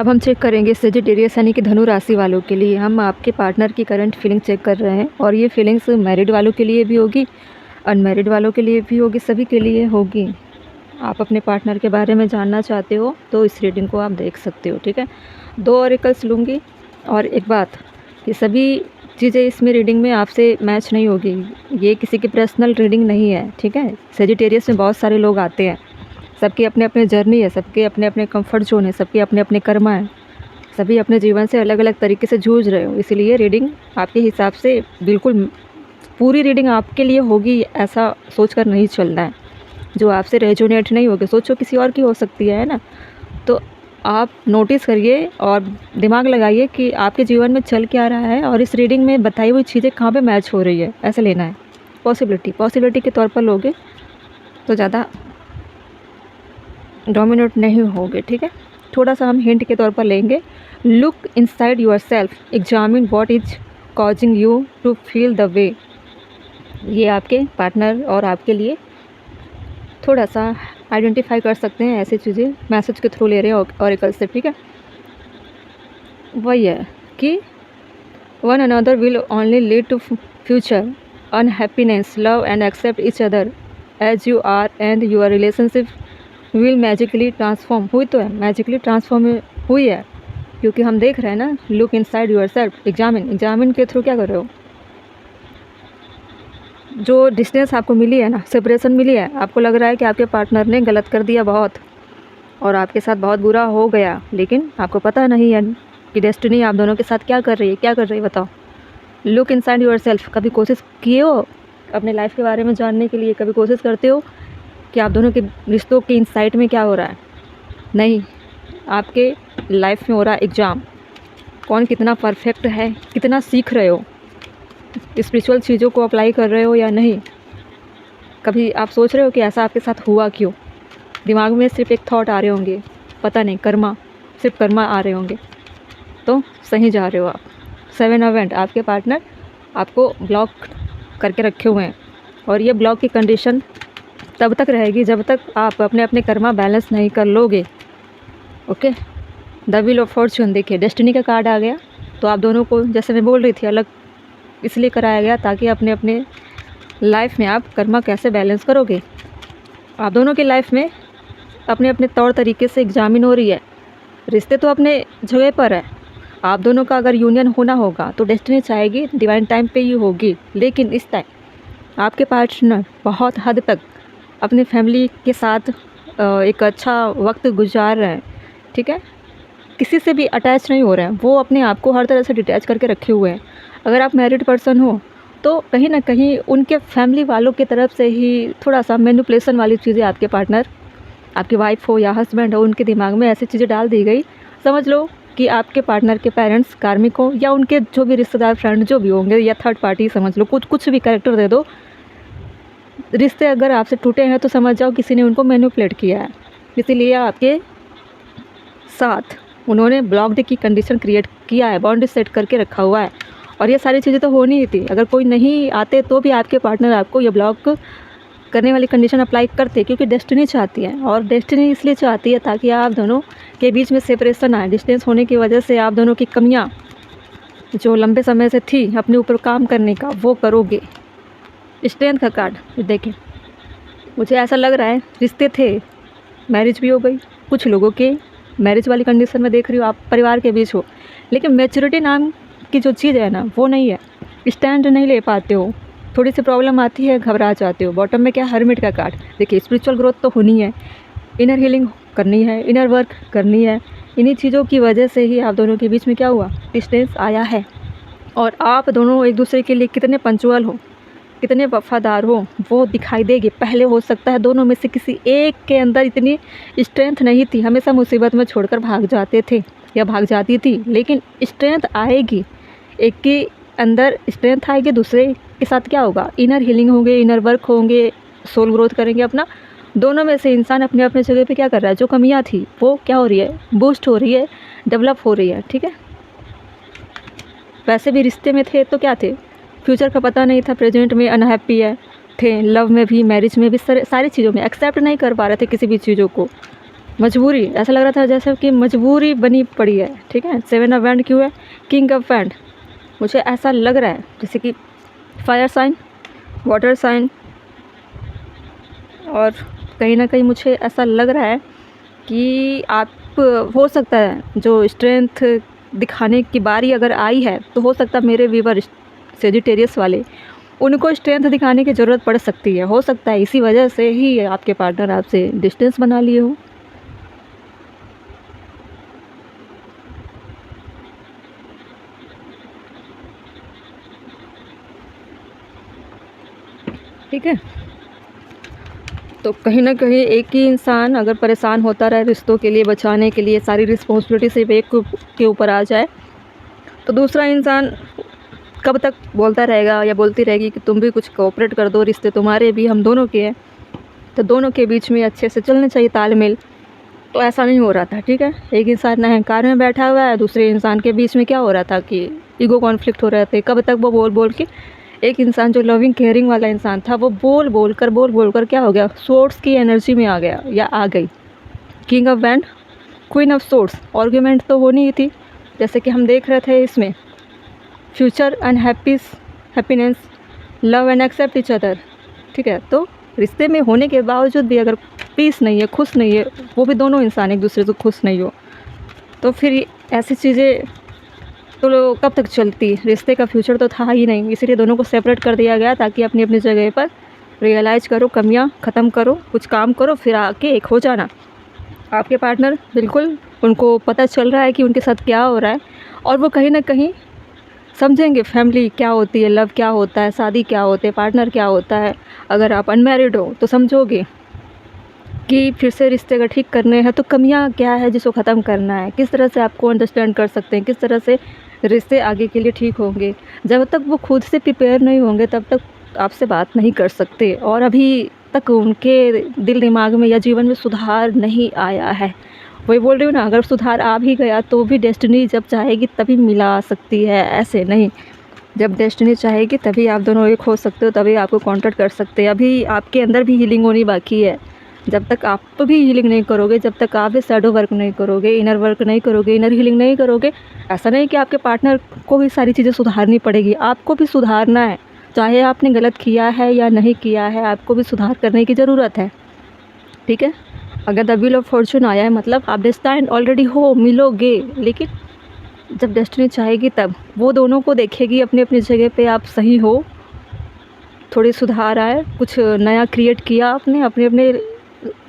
अब हम चेक करेंगे सेजिटेरियस यानी कि धनु राशि वालों के लिए। हम आपके पार्टनर की करंट फीलिंग चेक कर रहे हैं और ये फीलिंग्स मैरिड वालों के लिए भी होगी, अनमैरिड वालों के लिए भी होगी, सभी के लिए होगी। आप अपने पार्टनर के बारे में जानना चाहते हो तो इस रीडिंग को आप देख सकते हो, ठीक है। 2 ऑरेकल्स लूँगी और एक बात, ये सभी चीज़ें इसमें रीडिंग में आपसे मैच नहीं होगी। ये किसी की पर्सनल रीडिंग नहीं है, ठीक है। सेजिटेरियस में बहुत सारे लोग आते हैं, सबकी अपने अपने जर्नी है, सबके अपने अपने कंफर्ट जोन है, सबके अपने अपने कर्मा है, सभी अपने जीवन से अलग अलग तरीके से जूझ रहे हो। इसलिए रीडिंग आपके हिसाब से बिल्कुल पूरी रीडिंग आपके लिए होगी ऐसा सोचकर नहीं चलना है। जो आपसे रेजोनेट नहीं होगी, सोचो किसी और की हो सकती है ना। तो आप नोटिस करिए और दिमाग लगाइए कि आपके जीवन में चल क्या रहा है और इस रीडिंग में बताई हुई चीज़ें कहाँ पे मैच हो रही है, ऐसे लेना है। पॉसिबिलिटी के तौर पर लोगे तो ज़्यादा डोमिनेट नहीं होगे, ठीक है। थोड़ा सा हम हिंट के तौर पर लेंगे। Look inside yourself, examine what is causing you to feel the way. ये आपके पार्टनर और आपके लिए थोड़ा सा आइडेंटिफाई कर सकते हैं, ऐसी चीज़ें मैसेज के थ्रू ले रहे हैं ऑरेकल से, ठीक है। वही है कि one another will only lead to future unhappiness, love and accept each other as you are and your relationship will magically transform. हुई तो है, मैजिकली ट्रांसफॉर्म हुई है, क्योंकि हम देख रहे हैं ना। Look inside yourself, examine के थ्रू क्या कर रहे हो। जो डिस्टेंस आपको मिली है ना, सेपरेशन मिली है, आपको लग रहा है कि आपके पार्टनर ने गलत कर दिया बहुत और आपके साथ बहुत बुरा हो गया, लेकिन आपको पता नहीं है कि डेस्टिनी आप दोनों के साथ क्या कर रही है, बताओ। लुक इनसाइड योर सेल्फ, कभी कोशिश किए हो अपने लाइफ के बारे में जानने के लिए? कभी कोशिश करते हो कि आप दोनों के रिश्तों के इनसाइट में क्या हो रहा है? नहीं, आपके लाइफ में हो रहा है एग्ज़ाम। कौन कितना परफेक्ट है, कितना सीख रहे हो, स्पिरिचुअल चीज़ों को अप्लाई कर रहे हो या नहीं। कभी आप सोच रहे हो कि ऐसा आपके साथ हुआ क्यों? दिमाग में सिर्फ एक थॉट आ रहे होंगे, पता नहीं, सिर्फ कर्मा आ रहे होंगे, तो सही जा रहे हो आप। 7 इवेंट, आपके पार्टनर आपको ब्लॉक करके रखे हुए हैं और ये ब्लॉक की कंडीशन तब तक रहेगी जब तक आप अपने अपने कर्मा बैलेंस नहीं कर लोगे, okay. The wheel of Fortune, देखिए डेस्टिनी का कार्ड आ गया। तो आप दोनों को, जैसे मैं बोल रही थी, अलग इसलिए कराया गया ताकि अपने अपने लाइफ में आप कर्मा कैसे बैलेंस करोगे। आप दोनों की लाइफ में अपने अपने तौर तरीके से एग्जामिन हो रही है। रिश्ते तो अपने जगह पर है, आप दोनों का अगर यूनियन होना होगा तो डेस्टिनी चाहेगी डिवाइन टाइम पे ही होगी। लेकिन इस टाइम आपके पार्टनर बहुत हद तक अपने फैमिली के साथ एक अच्छा वक्त गुजार रहे हैं, ठीक है। किसी से भी अटैच नहीं हो रहे हैं, वो अपने आप को हर तरह से डिटैच करके रखे हुए हैं। अगर आप मैरिड पर्सन हो तो कहीं ना कहीं उनके फैमिली वालों की तरफ से ही थोड़ा सा मैनिपुलेशन वाली चीज़ें आपके पार्टनर, आपकी वाइफ हो या हस्बैंड हो, उनके दिमाग में ऐसी चीज़ें डाल दी गई। समझ लो कि आपके पार्टनर के पेरेंट्स कार्मिक हो या उनके जो भी रिश्तेदार, फ्रेंड जो भी होंगे, या थर्ड पार्टी, समझ लो, कुछ भी कैरेक्टर दे दो। रिश्ते अगर आपसे टूटे हैं तो समझ जाओ किसी ने उनको मैनिपुलेट किया है, इसीलिए आपके साथ उन्होंने ब्लॉक्ड की कंडीशन क्रिएट किया है, बाउंड्री सेट करके रखा हुआ है। और ये सारी चीज़ें तो होनी ही थी। अगर कोई नहीं आते तो भी आपके पार्टनर आपको ये ब्लॉक करने वाली कंडीशन अप्लाई करते, क्योंकि डेस्टिनी चाहती है। और डेस्टिनी इसलिए चाहती है ताकि आप दोनों के बीच में सेपरेशन आए। डिस्टेंस होने की वजह से आप दोनों की कमियां जो लंबे समय से थी अपने ऊपर काम करने का, वो करोगे। स्ट्रेंथ का कार्ड देखें, मुझे ऐसा लग रहा है रिश्ते थे, मैरिज भी हो गई। कुछ लोगों के मैरिज वाली कंडीशन में देख रही हो, आप परिवार के बीच हो, लेकिन मैच्योरिटी नाम की जो चीज़ है ना, वो नहीं है। स्टैंड नहीं ले पाते हो, थोड़ी सी प्रॉब्लम आती है, घबरा जाते हो। बॉटम में क्या, हर्मिट का कार्ड। देखिए, स्पिरिचुअल ग्रोथ तो होनी है, इनर हीलिंग करनी है, इनर वर्क करनी है। इन्हीं चीज़ों की वजह से ही आप दोनों के बीच में क्या हुआ, डिस्टेंस आया है। और आप दोनों एक दूसरे के लिए कितने पंचुअल हो, कितने वफादार हो, वो दिखाई देगी। पहले हो सकता है दोनों में से किसी एक के अंदर इतनी स्ट्रेंथ नहीं थी, हमेशा मुसीबत में छोड़कर भाग जाते थे या भाग जाती थी। लेकिन स्ट्रेंथ आएगी, एक के अंदर स्ट्रेंथ आएगी, दूसरे के साथ क्या होगा, इनर हीलिंग होंगे, इनर वर्क होंगे, सोल ग्रोथ करेंगे अपना। दोनों में से इंसान अपने अपने जगह पे क्या कर रहा है, जो कमियां थी वो क्या हो रही है, बूस्ट हो रही है, डेवलप हो रही है, ठीक है। वैसे भी रिश्ते में थे तो क्या थे, फ्यूचर का पता नहीं था, प्रेजेंट में अनहैप्पी थे, लव में भी, मैरिज में भी, सारी चीज़ों में एक्सेप्ट नहीं कर पा रहे थे किसी भी चीज़ों को। मजबूरी, ऐसा लग रहा था जैसे कि मजबूरी बनी पड़ी है, ठीक है। 7 ऑफ वैंड क्यों है? King of wand. मुझे ऐसा लग रहा है जैसे कि फायर साइन, वाटर साइन, और कहीं ना कहीं मुझे ऐसा लग रहा है कि आप, हो सकता है जो स्ट्रेंथ दिखाने की बारी अगर आई है तो हो सकता है मेरे व्यूवर सेजिटेरियस वाले, उनको स्ट्रेंथ दिखाने की ज़रूरत पड़ सकती है। हो सकता है इसी वजह से ही आपके पार्टनर आपसे डिस्टेंस बना लिए हो। ठीक है, तो कहीं ना कहीं एक ही इंसान अगर परेशान होता रहे रिश्तों के लिए, बचाने के लिए, सारी रिस्पॉन्सिबिलिटी सिर्फ एक के ऊपर आ जाए, तो दूसरा इंसान कब तक बोलता रहेगा या बोलती रहेगी कि तुम भी कुछ कोऑपरेट कर दो, रिश्ते तुम्हारे भी हम दोनों के हैं। तो दोनों के बीच में अच्छे से चलना चाहिए तालमेल। तो ऐसा नहीं हो रहा था, ठीक है। एक इंसान अहंकार में बैठा हुआ है, दूसरे इंसान के बीच में क्या हो रहा था कि ईगो कॉन्फ्लिक्ट हो रहे थे। कब तक वो बोल बोल के, एक इंसान जो लविंग केयरिंग वाला इंसान था वो बोल बोल कर क्या हो गया, सोर्स की एनर्जी में आ गया या आ गई। King of wand, queen of source. Argument तो होनी ही थी, जैसे कि हम देख रहे थे इसमें, future and happiness, love and accept each other, ठीक है। तो रिश्ते में होने के बावजूद भी अगर पीस नहीं है, खुश नहीं है, वो भी दोनों इंसान एक दूसरे से खुश नहीं हो, तो फिर ऐसी चीज़ें तो कब तक चलती। रिश्ते का फ्यूचर तो था ही नहीं, इसीलिए दोनों को सेपरेट कर दिया गया ताकि अपनी अपनी जगह पर रियलाइज़ करो, कमियां ख़त्म करो, कुछ काम करो, फिर आके एक हो जाना। आपके पार्टनर बिल्कुल, उनको पता चल रहा है कि उनके साथ क्या हो रहा है, और वो कहीं ना कहीं समझेंगे फैमिली क्या होती है, लव क्या होता है, शादी क्या होती है, पार्टनर क्या होता है। अगर आप अनमैरिड हो तो समझोगे कि फिर से रिश्ते अगर ठीक करने हैं तो कमियां क्या है जिसको ख़त्म करना है, किस तरह से आपको अंडरस्टैंड कर सकते हैं, किस तरह से रिश्ते आगे के लिए ठीक होंगे। जब तक वो खुद से प्रिपेयर नहीं होंगे तब तक आपसे बात नहीं कर सकते, और अभी तक उनके दिल दिमाग में या जीवन में सुधार नहीं आया है। वही बोल रही हूँ ना, अगर सुधार आ भी गया तो भी डेस्टिनी जब चाहेगी तभी मिला सकती है, ऐसे नहीं। जब डेस्टिनी चाहेगी तभी आप दोनों एक हो सकते हो, तभी आपको कांटेक्ट कर सकते हैं। अभी आपके अंदर भी हीलिंग होनी बाकी है। जब तक आप भी हीलिंग नहीं करोगे, जब तक आप भी शैडो वर्क नहीं करोगे, इनर वर्क नहीं करोगे, इनर हीलिंग नहीं करोगे, ऐसा नहीं कि आपके पार्टनर को भी सारी चीज़ें सुधारनी पड़ेगी, आपको भी सुधारना है। चाहे आपने गलत किया है या नहीं किया है, आपको भी सुधार करने की ज़रूरत है, ठीक है। अगर द व्हील ऑफ फॉर्चून आया है मतलब आप डेस्टाइन्ड ऑलरेडी हो, मिलोगे। लेकिन जब डेस्टिनी चाहेगी तब वो दोनों को देखेगी अपनी अपनी जगह पे आप सही हो, थोड़ी सुधार आए, कुछ नया क्रिएट किया आपने अपने अपने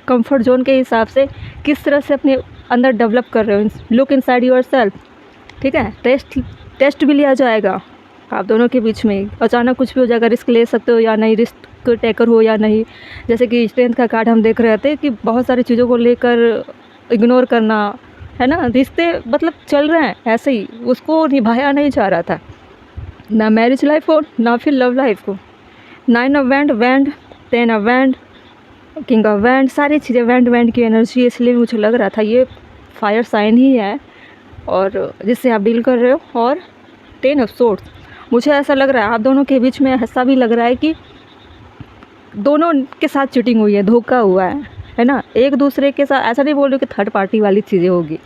कंफर्ट जोन के हिसाब से, किस तरह से अपने अंदर डेवलप कर रहे हो, लुक इनसाइड योरसेल्फ, ठीक है। टेस्ट भी लिया जाएगा आप दोनों के बीच में। अचानक कुछ भी हो जाएगा, रिस्क ले सकते हो या नहीं, रिस्क टेकर हो या नहीं। जैसे कि स्ट्रेंथ का कार्ड हम देख रहे थे कि बहुत सारी चीज़ों को लेकर इग्नोर करना, है ना। रिश्ते मतलब चल रहे हैं ऐसे ही, उसको निभाया नहीं जा रहा था, ना मैरिज लाइफ हो ना फिर लव लाइफ हो। 9 of wand, wand 10 of wand, king of wand, सारी चीज़ें वैंड की एनर्जी, इसलिए मुझे लग रहा था ये फायर साइन ही है और जिससे आप डील कर रहे हो। और 10 ऑफ सोर्ड्स, मुझे ऐसा लग रहा है आप दोनों के बीच में ऐसा भी लग रहा है कि दोनों के साथ चीटिंग हुई है, धोखा हुआ है ना। एक दूसरे के साथ, ऐसा नहीं बोल रही कि थर्ड पार्टी वाली चीज़ें होगी।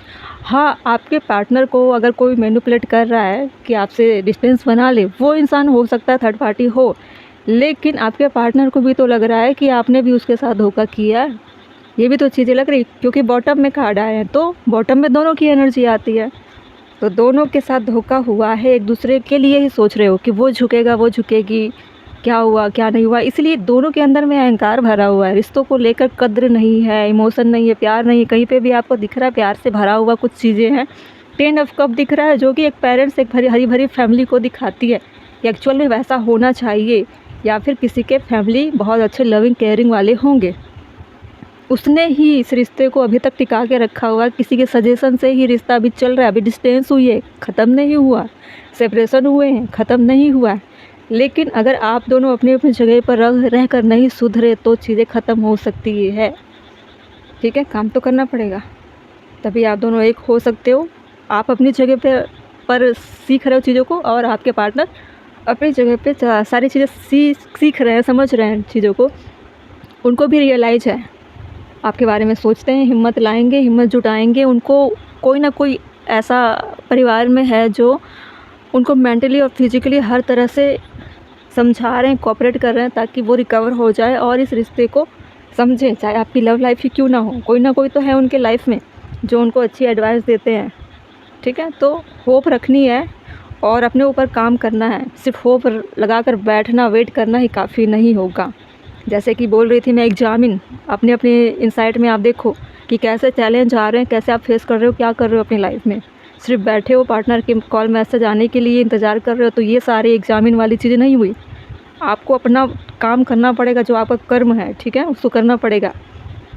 हाँ, आपके पार्टनर को अगर कोई मैनिपुलेट कर रहा है कि आपसे डिस्टेंस बना ले, वो इंसान हो सकता है थर्ड पार्टी हो, लेकिन आपके पार्टनर को भी तो लग रहा है कि आपने भी उसके साथ धोखा किया। ये भी तो चीज़ें लग रही, क्योंकि बॉटम में कार्ड आए हैं तो बॉटम में दोनों की एनर्जी आती है। तो दोनों के साथ धोखा हुआ है, एक दूसरे के लिए ही सोच रहे हो कि वो झुकेगा, वो झुकेगी, क्या हुआ क्या नहीं हुआ। इसलिए दोनों के अंदर में अहंकार भरा हुआ है, रिश्तों को लेकर कद्र नहीं है, इमोशन नहीं है, प्यार नहीं है। कहीं पे भी आपको दिख रहा है प्यार से भरा हुआ कुछ चीज़ें हैं। 10 ऑफ कप दिख रहा है, जो कि एक पेरेंट्स, एक हरी भरी फैमिली को दिखाती है कि एक्चुअल में वैसा होना चाहिए, या फिर किसी के फैमिली बहुत अच्छे लविंग केयरिंग वाले होंगे, उसने ही इस रिश्ते को अभी तक टिका के रखा हुआ। किसी के सजेशन से ही रिश्ता अभी चल रहा है, अभी डिस्टेंस हुई है, ख़त्म नहीं हुआ, सेपरेशन हुए हैं, ख़त्म नहीं हुआ। लेकिन अगर आप दोनों अपनी अपनी जगह पर रह कर नहीं सुधरे तो चीज़ें ख़त्म हो सकती है, ठीक है। काम तो करना पड़ेगा, तभी आप दोनों एक हो सकते हो। आप अपनी जगह पर सीख रहे हो चीज़ों को, और आपके पार्टनर अपनी जगह पे सारी चीज़ें सीख रहे हैं, समझ रहे हैं चीज़ों को, उनको भी रियलाइज है आपके बारे में सोचते हैं, हिम्मत लाएंगे, हिम्मत जुटाएंगे। उनको कोई ना कोई ऐसा परिवार में है जो उनको मेंटली और फिजिकली हर तरह से समझा रहे हैं, कोऑपरेट कर रहे हैं ताकि वो रिकवर हो जाए और इस रिश्ते को समझें। चाहे आपकी लव लाइफ ही क्यों ना हो, कोई ना कोई तो है उनके लाइफ में जो उनको अच्छी एडवाइस देते हैं। ठीक है, तो होप रखनी है और अपने ऊपर काम करना है। सिर्फ होप लगा कर बैठना, वेट करना ही काफ़ी नहीं होगा। जैसे कि बोल रही थी मैं, एग्जामिन अपने अपने इंसाइट में आप देखो कि कैसे चैलेंज आ रहे हैं, कैसे आप फेस कर रहे हो, क्या कर रहे हो अपनी लाइफ में। सिर्फ बैठे हो पार्टनर के कॉल मैसेज आने के लिए इंतज़ार कर रहे हो, तो ये सारी एग्जामिन वाली चीज़ें नहीं हुई। आपको अपना काम करना पड़ेगा, जो आपका कर्म है, ठीक है, उसको करना पड़ेगा।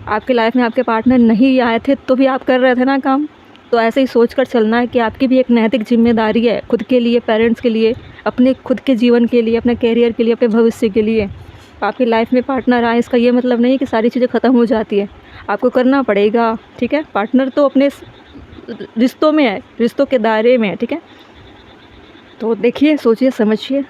आपकी लाइफ में आपके पार्टनर नहीं आए थे तो भी आप कर रहे थे ना काम, तो ऐसे ही सोच कर चलना है कि आपकी भी एक नैतिक जिम्मेदारी है खुद के लिए, पेरेंट्स के लिए, अपने खुद के जीवन के लिए, अपने कैरियर के लिए, अपने भविष्य के लिए। आपकी लाइफ में पार्टनर आए इसका ये मतलब नहीं कि सारी चीज़ें ख़त्म हो जाती है, आपको करना पड़ेगा। ठीक है, पार्टनर तो अपने रिश्तों में है, रिश्तों के दायरे में है। ठीक है, तो देखिए, सोचिए, समझिए।